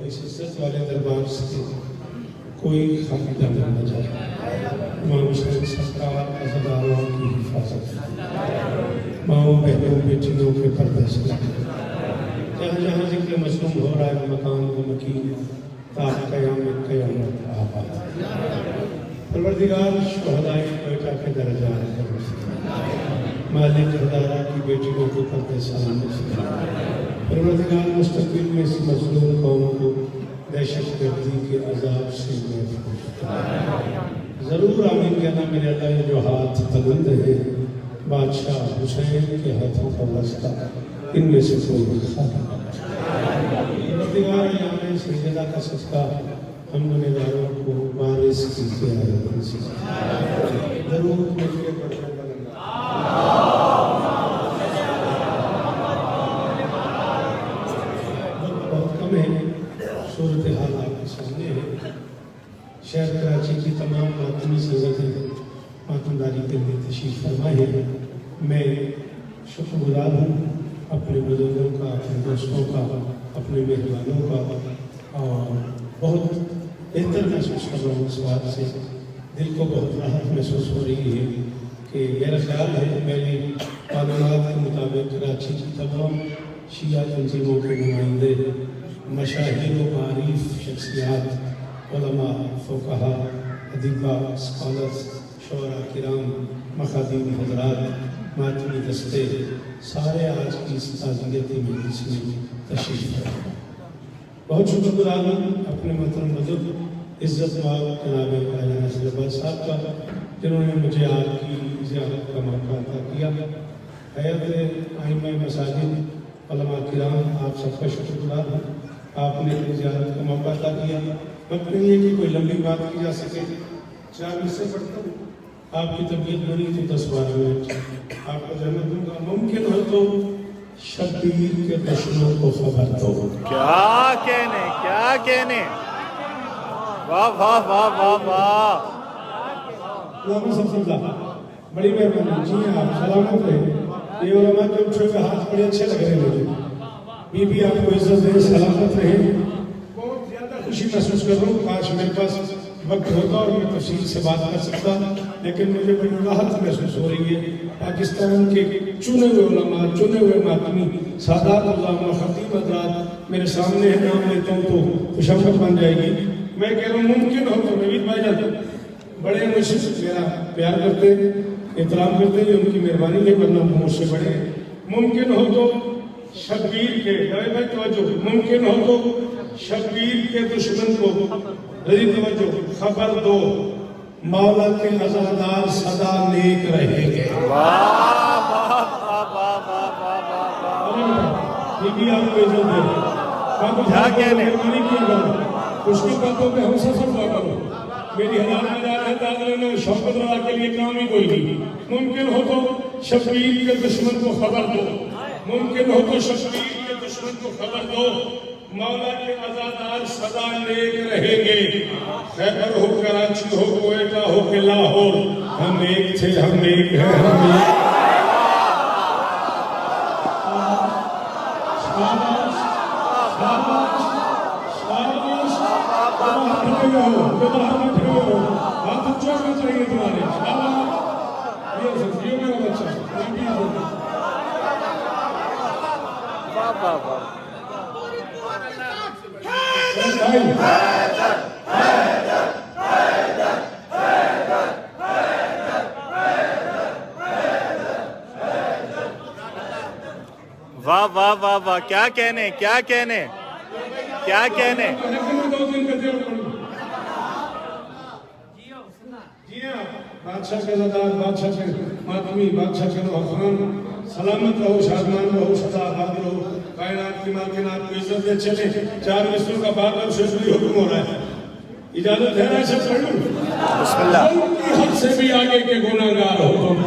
इस इज्जत वाले दरबार से कोई खाली दम न जाए। इमाम हुसैन सरकार अज़ादारों की हिफाजत, माओ बहनों बेटियों के पर्दे से जहाँ जहाँ जिक्र मसलूम हो रहा है मकान को मकीन ताक़ क़यामत क़यामत आबाद। परवरदिगार शुहदाए कोयटा के दर्जात मालिक हज़ारा की बेटियों को पर्दे सलामत। परवरदिगार मुस्तक़बिल में इस मज़लूम कौम को दहशतगर्दी के अज़ाब से महफूज़ ज़रूर आमीन कहना मेरे अल्लाह। ये जो हाथ बुलंद है बादशाह हुसैन के हाथों का वास्ता इनमें से कोई परवरदिगार यानी सजदा का सदका हम गुनहगारों को वारिस कीजिए ज़रूर मुझे पढ़ने बहुत कम है। सूरत हाल आपके सामने है। शहर कराची की तमाम मातमी संगतें मातमदारी के लिए तशरीफ़ फरमाए हैं। मैं शुक्रगुज़ार हूँ अपने बुजुर्गों का, अपने दोस्तों का, अपने मेहमानों का, और बहुत बेहतर महसूस कर रहा हूँ। इस बात से दिल को बहुत राहत महसूस हो रही है कि मेरा ख्याल है मैंने मालूमात के मुताबिक कराची की तमाम शिया तंजीमों के नुमाइंदे, मशाहिर व मारीफ शख्सियात, उलमा, फ़ुक़हा, अदीबा, स्कॉलर्स, शोरा किराम, मखादीम हज़रात, मातमी दस्ते सारे आज की इस ताज़ियती मजलिस में तशरीफ़ लाए। बहुत शुक्रगुज़ार हूँ अपने मोहतरम बुज़ुर्ग इज़्ज़त माल जनाब नज़ीर साहब का, जिन्होंने मुझे आज की ज़ियारत का मौका अता किया। हैत आइम्मा मसाजिद, उलमा किराम, आप सबका शुक्रगुज़ार हूँ। आपने ज़ियारत का मौका अता किया। वक्त नहीं है कि कोई लंबी बात की जा सके। 4 हिस्से पढ़ता हूँ। आपकी तबीयत बनी तो 10-12 मिनट आपको जन्नत दूंगा। मुमकिन हो तो शब्बीर के दुश्मनों को खबर दो। क्या कहने, क्या कहने, वाह वाह वाह वाह वाह। बड़ी मेहरबानी जी, आप सलामत रहे। ये उलमा के उठे हुए हाथ बड़े अच्छे लग रहे हैं मुझे। बीबी आपको इज्जत दे, सलामत रहे। बहुत ज़्यादा खुशी महसूस कर रहा हूँ। काश मेरे पास वक्त होता और मैं तफसील से बात कर सकता, लेकिन मुझे बड़ी राहत महसूस हो रही है। पाकिस्तान के चुने हुए उलमा, चुने हुए मातमी सादात उलमा, खतीब हज़रात मेरे सामने है। नाम लेता हूँ तो खुशामद बन जाएगी। मैं कह रहा हूँ मुमकिन हो तो नवीद भाई जाते बड़े मुझसे मेरा प्यार करते, एहतराम करते हैं, उनकी मेहरबानी है, वरना मुझसे बड़े। मुमकिन हो तो शब्बीर के भाई तवज्जो, मुमकिन हो तो शब्बीर के दुश्मन को तवज्जो खबर दो, मौला के अज़ादार सदा नेक रहेंगे। बीबी आपको इज्जत दे, क्या कहने, उसकी बातों पे हम सब दुआ करो। मेरी हजार शौकत रहा के लिए काम ही कोई नहीं। मुमकिन हो तो शब्बीर के दुश्मन को खबर दो, मुमकिन हो तो शब्बीर के दुश्मन को खबर दो, मौला के अज़ादार सदा नेक रहेंगे। खैबर हो, कराची हो, कोयटा हो के लाहौर, हम एक थे, हम एक हैं, हम एक। हाथ ऊंचा करना चाहिए तुम्हारे। ये मेरा बच्चा वाह वाह वाह वाह। क्या कहने, क्या कहने, क्या कहने। बादशाह के ज़ादात, बादशाह के मातमी, बादशाह के नौखान, सलामत रहो, शादमान रहो, सदा आबाद रहो। कायनात की मालकिन आपको इज्जत दे। चले 4 मिसरों का बार-बार शेषरी हुक्म हो रहा है। इजाजत है ना? सब पढ़ लूं। बिस्मिल्लाह। हद से भी आगे के गुनाहगार हो तुम।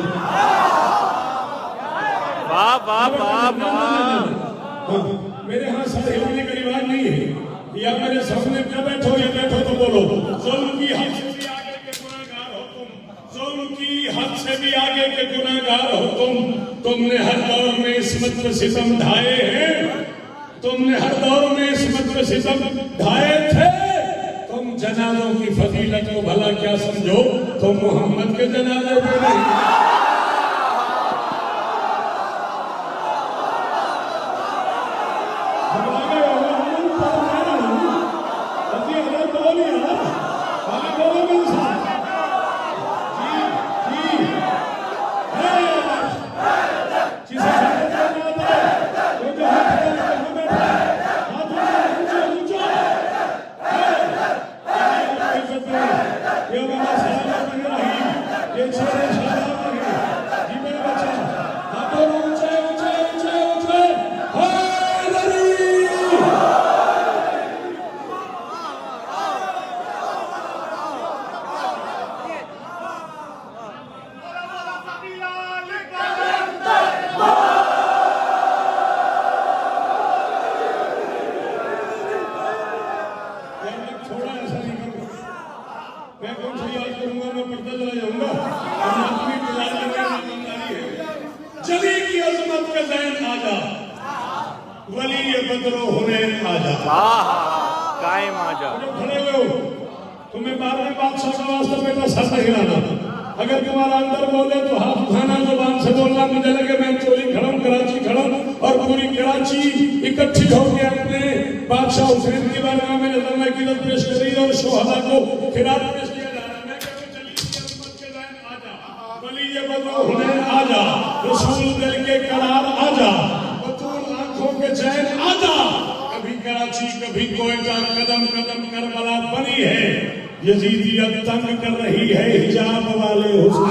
वाह वाह वाह वाह। मेरे यहाँ सर हिलाने का रिवाज नहीं है। या मेरे सामने क्या बैठो या बैठो तो बोलो। जुल्म की हद से भी आगे के गुनाहगार हो तुम, जुल्म की हद से भी आगे के गुनाहगार हो तुम। तुमने हर दौर में इस्मत पे सितम ढाए हैं, तुमने हर दौर में इस्मत पे सितम ढाए थे। तुम जनाजों की फजीलत को भला क्या समझो, तुम मोहम्मद के जनाजे में नहीं। वली ये बदरो होने आजा, कायम आजा। खड़े हुए हो, तुम्हें 12वें बादशाह का वास्ता बेटा सर नहीं हिलाना। अगर तुम्हारा अंदर बोले तो हाथ उठाना, जुबान से बोलना। मुझे लगे मैं चोरी खड़म, कराची खड़म और पूरी कराची इकट्ठी होकर अपने बादशाह हुसैन की बारगाह में नजर की पेश करी और शोहदा को खिरात पेश किया जा रहा है। मैं कहूँ चली अजमत के ज़ैन आजा, वली ये बदरो होने आजा, रसूल दिल के करार आजा, के चैन आजा। कभी कराची कभी कोयटा, कदम कदम करबला बनी है। यजीदियत तंग कर रही है हिजाब वाले हुस्न।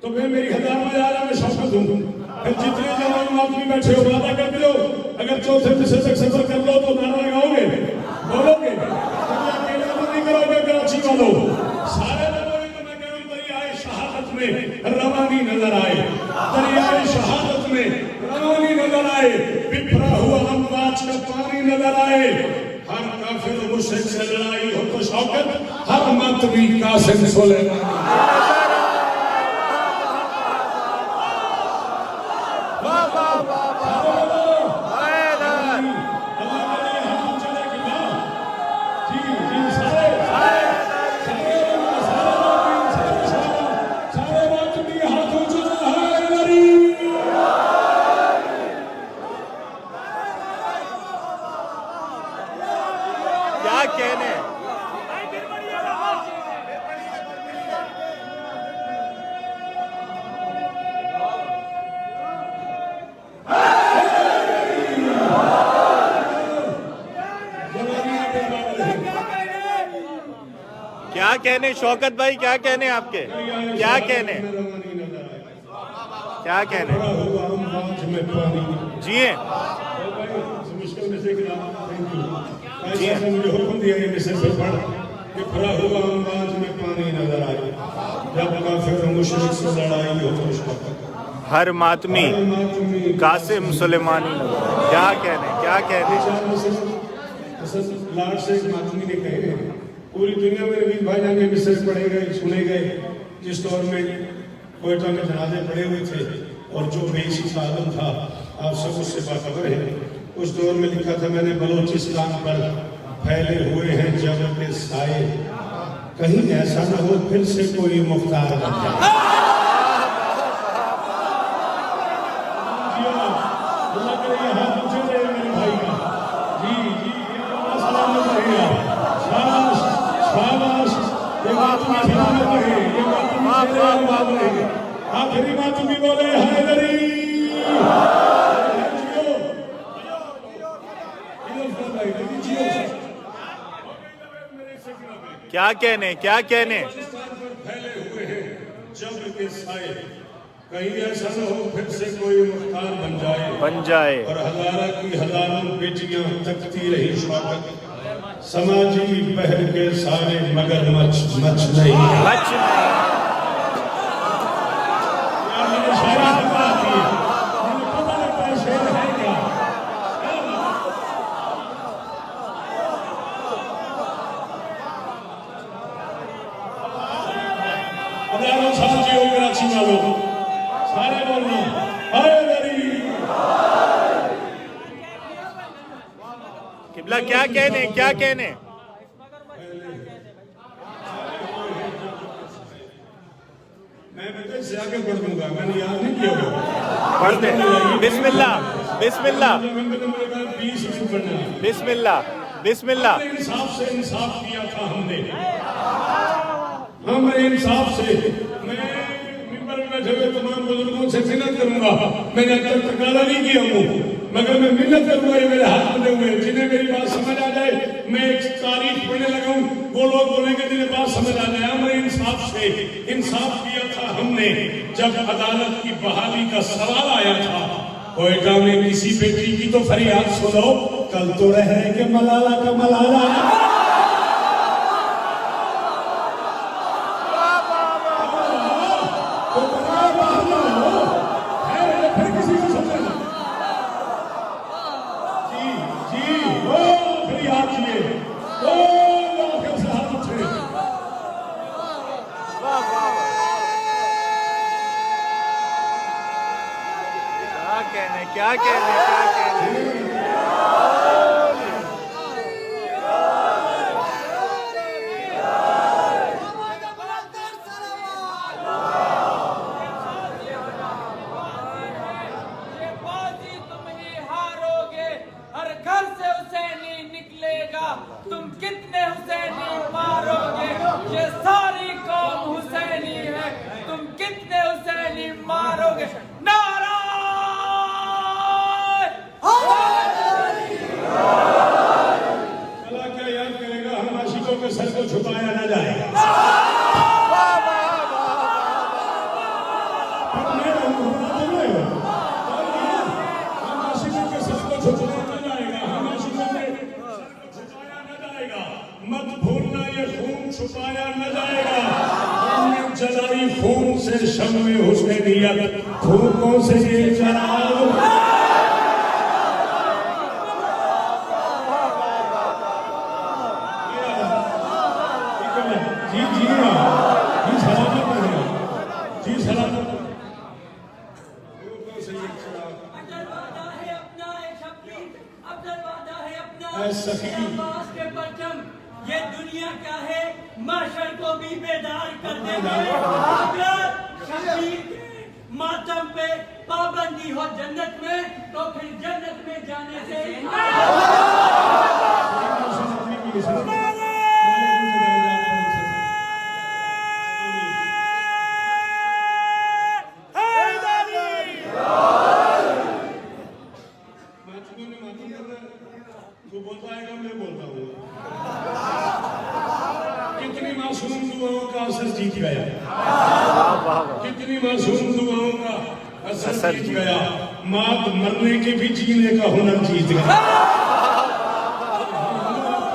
तो फिर मेरी हजार में जा रहा, मैं शौकत हूँ। फिर जितने जवान आदमी बैठे हो वादा कर लो, अगर चौथे हिस्से तक सफर कर लो तो नारा लगाओगे, बोलोगे, अकेले तो नहीं करोगे कराची वालों। सारे लोगों को मैं कह रहा हूँ दरियाए शहादत में रवानी नजर आए, दरियाए शहादत में रवानी नजर आए, बिखरा हुआ अमवाज का पानी नजर आए। हर काफिर मुश्रिक से लड़ाई हो तो शौकत, हर मातमी कासिम सुलेमानी। क्या कहने, क्या कहने शौकत भाई, क्या कहने आपके, क्या कहने, क्या कहने जी जी मुझे हुक्म दिया ये मिस्र से पढ़ कि भरा हुआ अंबाज में पानी नजर आए, जब काफिर मुशरिक से लड़ाई हो तो शौकत, हर मातमी कासिम सुलेमानी। क्या कहने, क्या कहने। लाड से एक मातमी ने कहे पूरी दुनिया में वीर भाईजान के मिस्र पढ़े गए, सुने गए। जिस दौर में कोयटा में जनाजे पड़े हुए थे और जो बेइसी का आलम था, आप सब उससे बाखबर हैं। उस दौर में लिखा था मैंने, बलोचिस्तान पर फैले हुए हैं जब के साए, कहीं ऐसा न हो फिर से कोई मुख्तार बन जाए। मेरे भाई का जी जी सलामत रहेगा, शाबाश शाबाश। ये बात आखिरी बात भी बोले हैदरी। क्या कहने, क्या कहने। फैले हुए हैं जब के साए, कहीं ऐसा न हो फिर से कोई मुख्तार बन जाए और हजारा की हजारों बेटियां तकती रही स्वागत, समाजी बहर के सारे मगर मच नहीं। हजारों साल जियो कराची वालों, सारे बोलना किबला, क्या कहने, क्या कहने। मैं बेटे से आगे बढ़ दूंगा, मैंने याद नहीं किया पढ़ते बिस्मिल्लाह बिस्मिल्लाह 20 बिस्मिल्लाह बिस्मिल्लाह। इंसाफ से इंसाफ किया था हमने इंसाफ से। मैं मिंबर में बैठे हुए तमाम बुजुर्गों से मिन्नत करूंगा, मैंने अब तक तकाजा नहीं किया हूँ, मगर मैं मिन्नत करूंगा, ये मेरे हाथ बंधे हुए, जिन्हें मेरी बात समझ आ जाए मैं एक तारीफ पढ़ने लगा हूँ, वो लोग बोलेंगे जिन्हें बात समझ आ जाए। हमने इंसाफ से इंसाफ किया था हमने जब अदालत की बहाली का सवाल आया था। कोयटा में किसी बेटी की तो फरियाद सुनो, कल तो रह के मलाला का मलाला। क्या कहने, क्या कहने। तुम कितने हुसैनी मारोगे, ये सारी कौम हुसैनी है, तुम कितने हुसैनी मारोगे। नारा अल्लाह क्या याद करेगा, हम आशिकों के सर को छुपाया ना जाएगा। हम आशिकों के सर को छुपाया ना जाएगा, हम आशिकों के छुपाया न जाएगा। मत भूलना ये खून छुपाया न जाएगा। हमने जलाई खून से शम्मे हुसैनियत, खूनों से ये जलाओ। जी जी जी सलामत रहेगा, जी सलामत। ये दुनिया क्या है, माशर को भी बेदार कर देगा। अगर शबीर के मातम पे पाबंदी हो जन्नत में, तो फिर जन्नत में जाने से जो बोलता है मैं बोलता हूँ। कितनी मासूम दुआओं का असर जीत गया, कितनी मासूम दुआओं का असर जीत गया। मात मरने के भी जीने का हुनर जीत गया।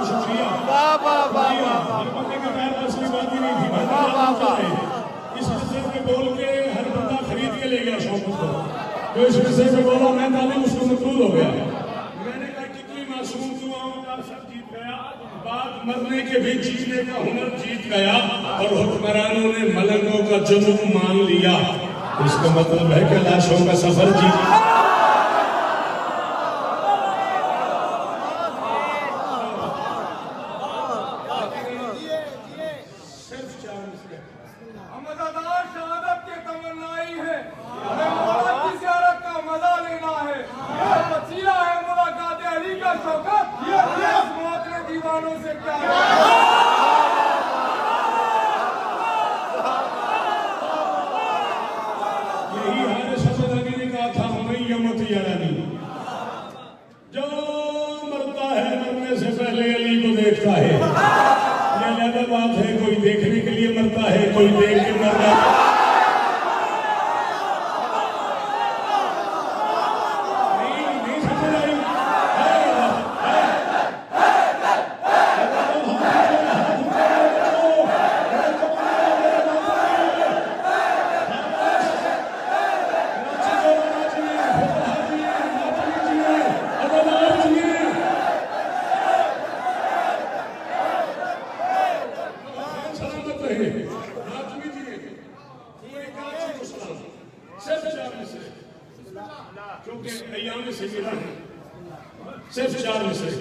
शुक्रिया, हर बंदे के पैर बस की बात ही नहीं थी। इस विषय पे बोल के हर बंदा खरीद के ले गया शौक को, जो इस विषय पे बोला मैं तालीम उसको मकबूल हो गया। मैंने कहा कितनी मासूम दुआओं का असर जीत गया, बात मरने के भी जीने का हुनर जीत गया, और हुक्मरानों ने मलंगों का जुनून मान लिया। इसका मतलब है कि लाशों का सफर जीत। शहादत के तमन्नाई है, हमें मौला की ज़ियारत का मजा लेना है। ये वसीला है मुलाकात अली का शौकत, ये मौत के दीवानों से क्या यही हारे सफदनी ने कहा था, मैयमत यारानी जो मरता है पहले अली को देखता है। ये ज्यादा बात है, कोई देखने के लिए मरता है, कोई देख के मर जाता है। नहीं समझ आई? सिर्फ 4 मिसरे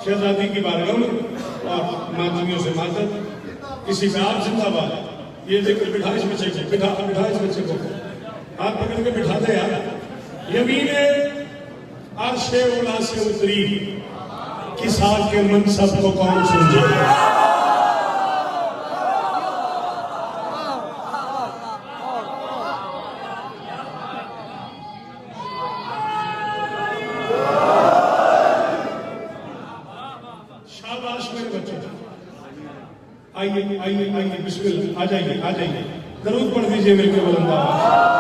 शहजादी की बारगाह में और मातमियों से मातम, किसी का आप जिंदाबाद। ये जिक्र बिठा इस बच्चे को, बिठा इस बच्चे को, हाथ पकड़ के बिठा दे यार। यमीने अर्शे उला से उतरी, किसा के मनसब को कौन समझे। आइए बिस्मिल्लाह, आ जाइए दरूद पढ़ दीजिए मिलकर बुलंद आवाज़।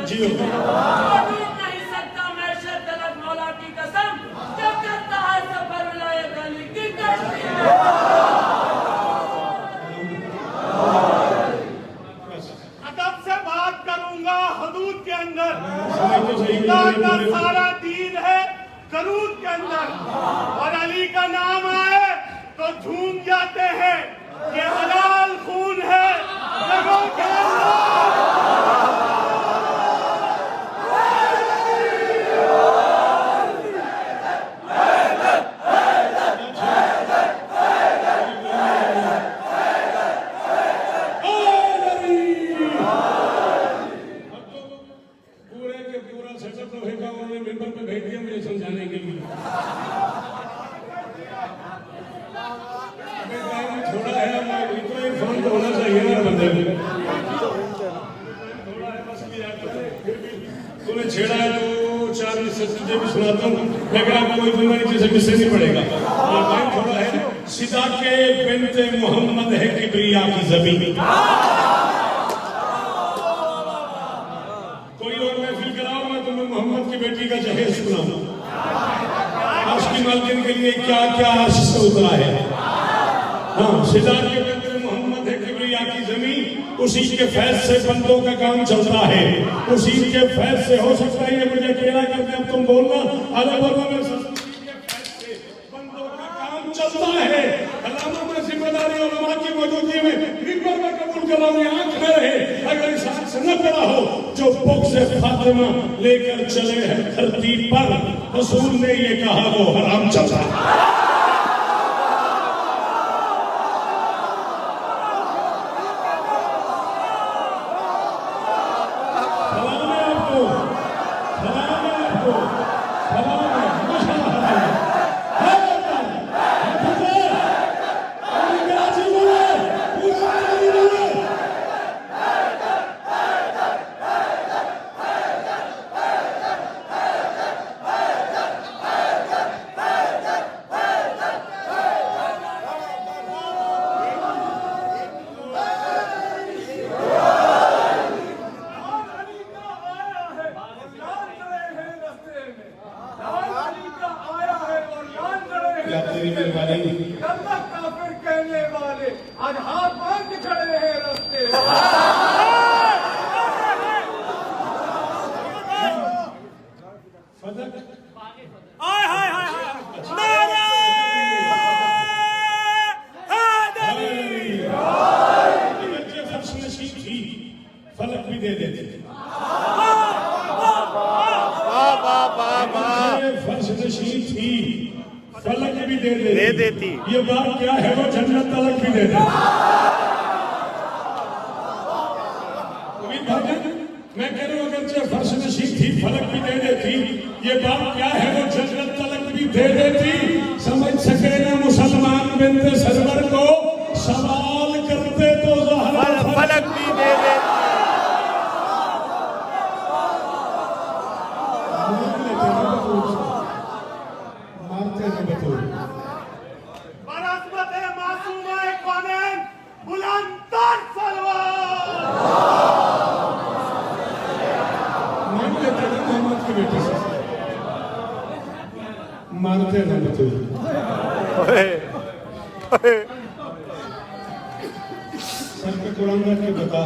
जियो नहीं सकता मैं शर्त मौला की कसम, जो करता है सफर विलायत अली की कश्ती में। अदब से बात करूंगा हदूद के अंदर, खुदा का सारा दीन है करूद के अंदर, और अली का नाम आए तो झूम जाते हैं। ये हलाल खून है लोगों के अंदर। तूने छेड़ा है तो 4 मिसरे तुझे भी सुनाता हूँ, लेकिन आपको कोई बंदा नहीं जैसे मिसरे नहीं पड़ेगा। और टाइम थोड़ा है। सिदा के बिन्ते मोहम्मद है किबरिया की जमीन। कोई और महफिल कराओ, मैं तुम्हें मोहम्मद की बेटी का जहेज सुनाऊं। अर्श की मालकिन के लिए क्या क्या अर्श से उतरा है। हाँ, सिदा के बिन्ते मोहम्मद है किबरिया की जमीन। उसी के फैज से बंदों का काम चलता है, उसी के फैज से हो सकता है। ये मुझे अकेला करके अब तुम बोलना अलग होगा, मैं के फैज से बंदों का काम चलता है। अल्लामा में जिम्मेदारी उलमा की मौजूदगी में मिंबर में कबूल कराओ, आंख में रहे। अगर इस हाथ से न पड़ा हो जो बुक से फातिमा लेकर चले हैं धरती पर, रसूल ने ये कहा वो हराम चलता है। काफिर कहने वाले आज हाथ बांध के खड़े हैं रास्ते। वाह वाह वाह वाह। ये फर्श नशीन थी, फलक भी दे देती। ये बात क्या है, वो जन्नत तलक भी दे देती। मैं कह रहा हूं अगर चाहे फर्श नशीन थी, फलक भी दे देती, ये बात क्या है, वो जन्नत तलक भी दे देती। समझ सके ना मुसलमान बिनते सरवर को, सवाल करते तो ज़हरा फलक भी दे देती। मारते हैं बतूल। बरस्मत मासूमा कौनैन बुलंद तर सलवार। मान लेते हैं मोहम्मद की बेटी से, मारते हैं बतूल। सर पे कुरान रख के बता,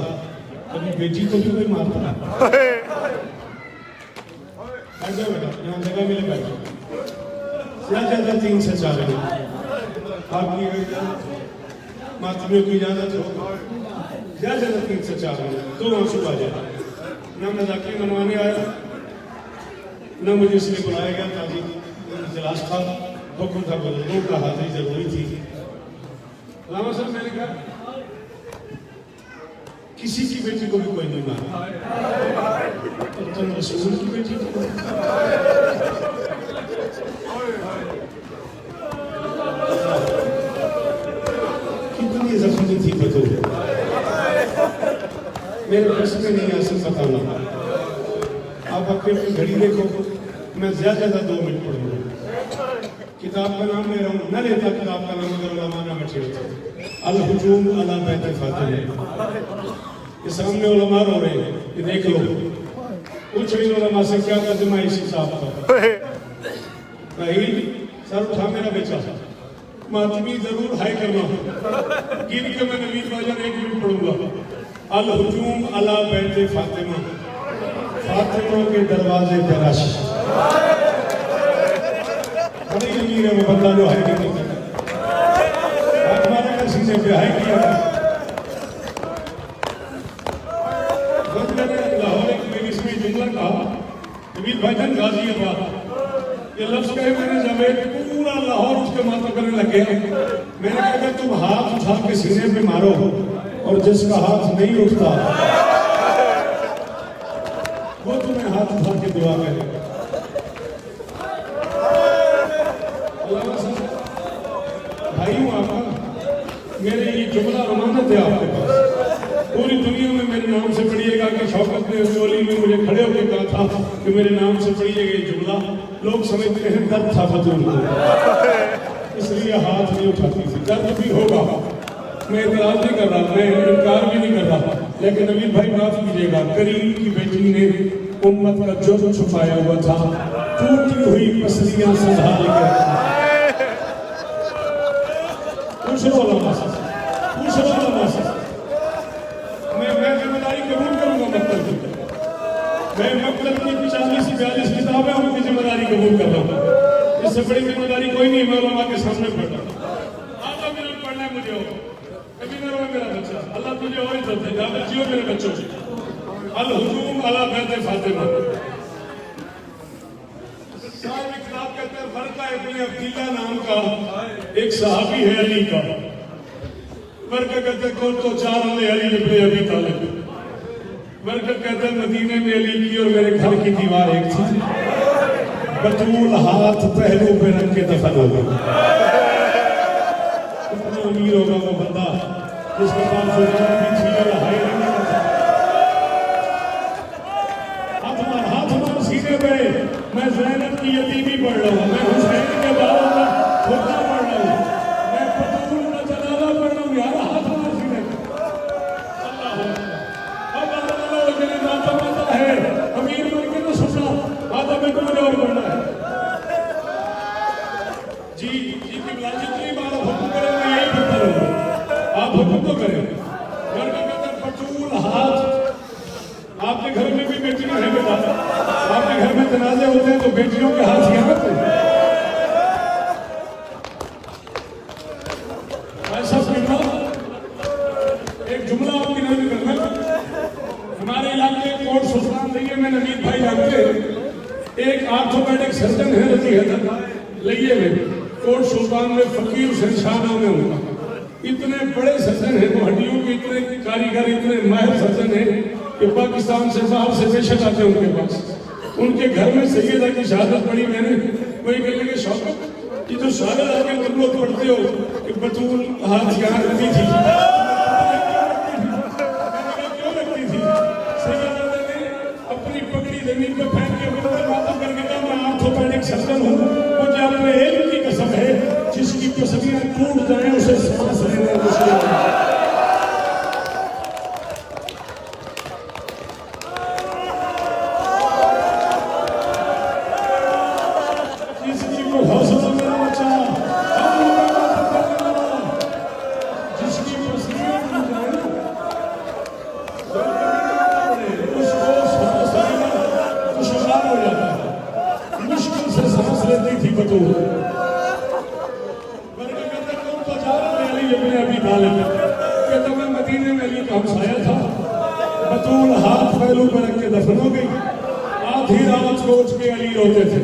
कभी बेटी को भी कोई मारता है? बैठ जाओ बेटा, यहाँ जगह मिले बैठो। ज्यादा 3 से 4 मिनट आपकी मातमियों की इजाजत हो, ज्यादा 3 से 4 मिनट, 2 आंसू आ जाए। ना मैं जाके मनवाने आया, ना मुझे इसलिए बुलाया गया था, इजलास था, हुक्म था, बुजुर्गों का हाजिरी जरूरी थी। लामा साहब मैंने कहा किसी की बेटी को भी कोई नहीं मारा, और तुम रसूल की बेटी को कितनी जख्मी थी बतूल, मेरे बस में नहीं आ सकता बताना। आप अपनी घड़ी देखो, मैं ज्यादा 2 मिनट पढ़ूंगा। किताब का नाम ले रहा हूँ, न लेता किताब का नाम अगर उलमा ना बैठे होते। अल हुजूम अला बैत फातिमा, ये सामने उलमा रो रहे हैं, ये देख लो। पूछ रही उलमा से क्या तर्जुमा इस हिसाब का? नहीं, सर उठा मेरा बेचा, मातमी जरूर हाई करना, गिन के मैं नवीन बाजार 1 मिनट पढ़ूंगा। अल हुजूम अला बैत फातिमा, फातिमा के दरवाजे पे रश। बड़ी अमीर है वो बंदा जो हाई नहीं करता, हमारे का सीने पे हाई किया। लाहौर एक इसमें जुमला कहा, नवीन भाईजान गाजियाबाद, ये लफ्ज कहे मैंने, जब पूरा लाहौर उसके माथा करने लगे। मैंने कहा कि तुम हाथ उठा के सीने पे मारो, और जिसका हाथ नहीं उठता वो तुम्हें हाथ उठा के दुआ करे। भाई हूँ आपका, मेरे ये जुमला अमानत है आपके पास। पूरी दुनिया में मेरे नाम से पढ़िएगा कि शौकत ने चोली में मुझे खड़े होकर कहा था कि मेरे नाम से पढ़िएगा ये जुमला। लोग समझते हैं दर्द था बतूल को, इसलिए हाथ नहीं उठाती थी। दर्द भी होगा, मैं इतराज नहीं कर रहा, मैं इनकार भी नहीं कर रहा, लेकिन नवीन भाई माफ कीजिएगा, करीम की बेटी ने उम्मत का जुर्म छुपाया हुआ था, टूटी हुई पसलियां संभाल कर। पूछ लो उलमा से, पूछ लो उलमा से। मैं जिम्मेदारी कबूल करूंगा मतलब की, मैं मतलब की 40-42 किताबें उनकी जिम्मेदारी कबूल कर रहा हूँ। इससे बड़ी जिम्मेदारी कोई नहीं, मैं उलमा के सामने पढ़ रहा हूँ। आधा मिनट पढ़ना है मुझे, कभी ना रोए मेरा बच्चा, अल्लाह तुझे और ही चलते जा, जियो मेरे बच्चों से। अल हुजूम अला बैत फातिमा, साहब किताब कहते हैं फरका इब्ने अब्दुल्लाह नाम का एक सहाबी है अली का। फरका कहते हैं कौन, तो 4 अली इब्ने अबी तालिब। फरका कहते हैं मदीने में अली की और मेरे घर की दीवार एक थी। बतूल हाथ पहलू पे रख के दफन हो गई। कितना अमीर होगा वो बंदा जिसके पास जुबान भी थी और हाय नहीं करता। हाथ मार सीने पे, मैं ज़ैनब की यतीमी पढ़ रहा हूँ, मैं हुसैन के बारे में खुदा पढ़ रहा हूँ, मैं बतूल का जनाजा पढ़ रहा हूँ। यार हाथ मार सीने पे, अल्लाह मेरे नाता माता है, अमीर बन के तो सुनना, आधा में तो मुझे और पढ़ना है। जी जी की बिला जितनी बार आप हुक्म करें मैं यही पढ़ता रहूँगा, आप हुक्म तो करें। बतूल हाथ, आपके घर में भी बेटियां हैं बेटा, आपके घर में जनाजे होते हैं तो बेटियों के हाथ यहाँ करते हैं। ऐसा सुनना, एक जुमला आपकी नजर करना, हमारे इलाके कोर्ट सुल्तान रही है, मैं नवीद भाई जानते हैं, एक आर्थोपेडिक सर्जन है रजी हैदर लइये में, कोट सुल्तान में फकीर हुसैन शाह नाम है उनका। इतने बड़े सर्जन हैं वो, हड्डियों के इतने कारीगर, इतने माहिर सर्जन हैं कि पाकिस्तान से बाहर से पेशेंट आते हैं उनके पास। उनके घर में सैयदा की शहादत पड़ी मैंने, वही कहने के शौकत कि जो शहादत आगे तुम लोग पढ़ते हो कि बतूल हाथ यहाँ रखती थी, क्यों रखती थी? सैयदा ने अपनी पगड़ी जमीन पे फेंक के माता करके कहा मैं आर्थोपेडिक सर्जन हूँ, मुझे अपने एक की कसम है जिसकी कसमियां टूट जाए उसे सांस लेना मुश्किल है। जिसकी को हौसला मेरा बच्चा, जिसकी कसमियां टूट जाए उसको सांस लेना दुश्वार हो जाता है। मुश्किल से सांस लेती थी बतूल। कहता मैं मदीने में अली का हमसाया था, बतूल हाथ पहलू पर रख के दफन हो गई। आधी रात सोच के अली रोते थे।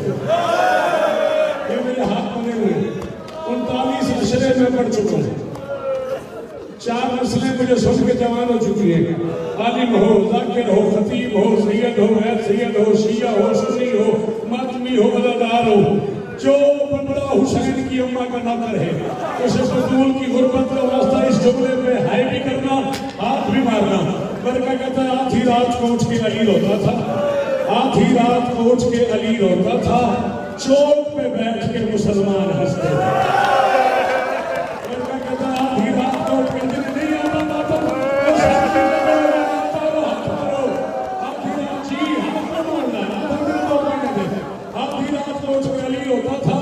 ये मेरे हाथ बने हुए 39 नस्लें में पढ़ चुका हूँ, 4 नस्लें मुझे सुन के जवान हो चुकी है। आलिम हो, जाकिर हो, खतीब हो, सैयद हो, सैयद हो, शिया हो, सुन्नी हो, मातमी हो, अदादार हो, जो बड़ा हुसैन की अम्मा का नौकर है उसे बतूल की गुर्बत का वास्ता इस जुमले पे हाय भी करना, हाथ भी मारना। बरका कहता है आधी रात को उठ के अली रोता था, आधी रात को उठ के अली रोता था, चौक पे बैठ के मुसलमान हंसते थे। बरका कहता है आधी रात को उठ के नहीं आता बातों आधी रात को उठ के अली रोता था,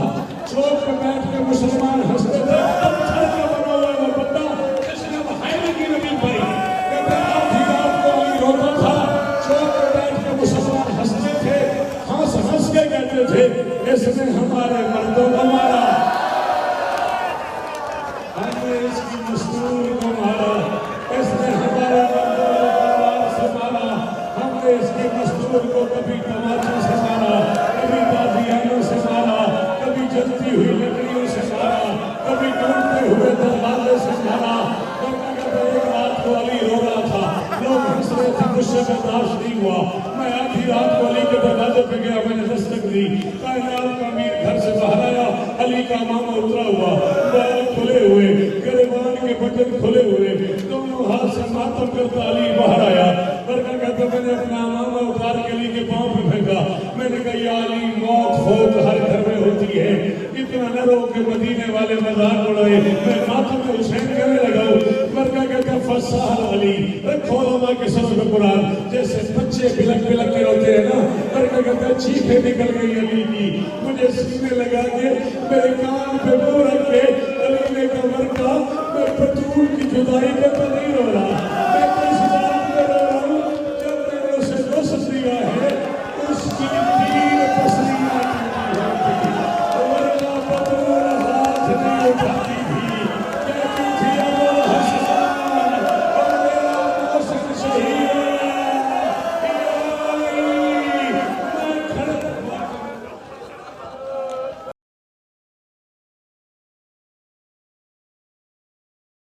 चौक पे बैठ के मुसलमान हंसते थे। पत्थर का बना हुआ वो बंदा जिसने हायरी की नबी पाई, कहते आधी रात को अली रोता था, चौक पे बैठ के मुसलमान हंसते थे। हंस हंस के कहते थे इसने हमारे मर्दों को मारा, हमने इसकी मस्तूर को मारा, इसने हमारे मर्दों को तलवार से मारा, हमने इसकी मस्तूर को कभी तमाचे से मारा, कभी बाजियानों से मारा, कभी जलती हुई लकड़ियों से मारा, कभी टूटते हुए दरवाजे से मारा। एक रात को अली रो रहा था, लोग हंस रहे थे, मुझसे बर्दाश्त नहीं हुआ। मैं आधी रात को अली के दरवाजे पे गया, मैंने दस्तक दी, कायनात का अमीर घर से बाहर आया, अली का मामा उतरा हुआ, बाल खुले हुए, गिरबान के बटन खुले हुए, दोनों हाथ से मातम करता अली बाहर आया। बरका कहता मैंने अपना मामा उतार के अली के पांव पे फेंका, मैंने कहा या अली मौत फौत हर घर में होती है, इतना न रो के मदीने वाले मजाक उड़ाए। मैं मातम में हुसैन कहने लगा। बरका कहता फसाल अली, रखो लमा के सर पे कुरान, जैसे बच्चे बिलक बिलक के रोते हैं ना। बरका कहता चीखें निकल गई अली की, मुझे सीने लगा के मेरे कान पे मुंह रख के अली ने कहा बरका मैं बतूल की जुदाई पे तो नहीं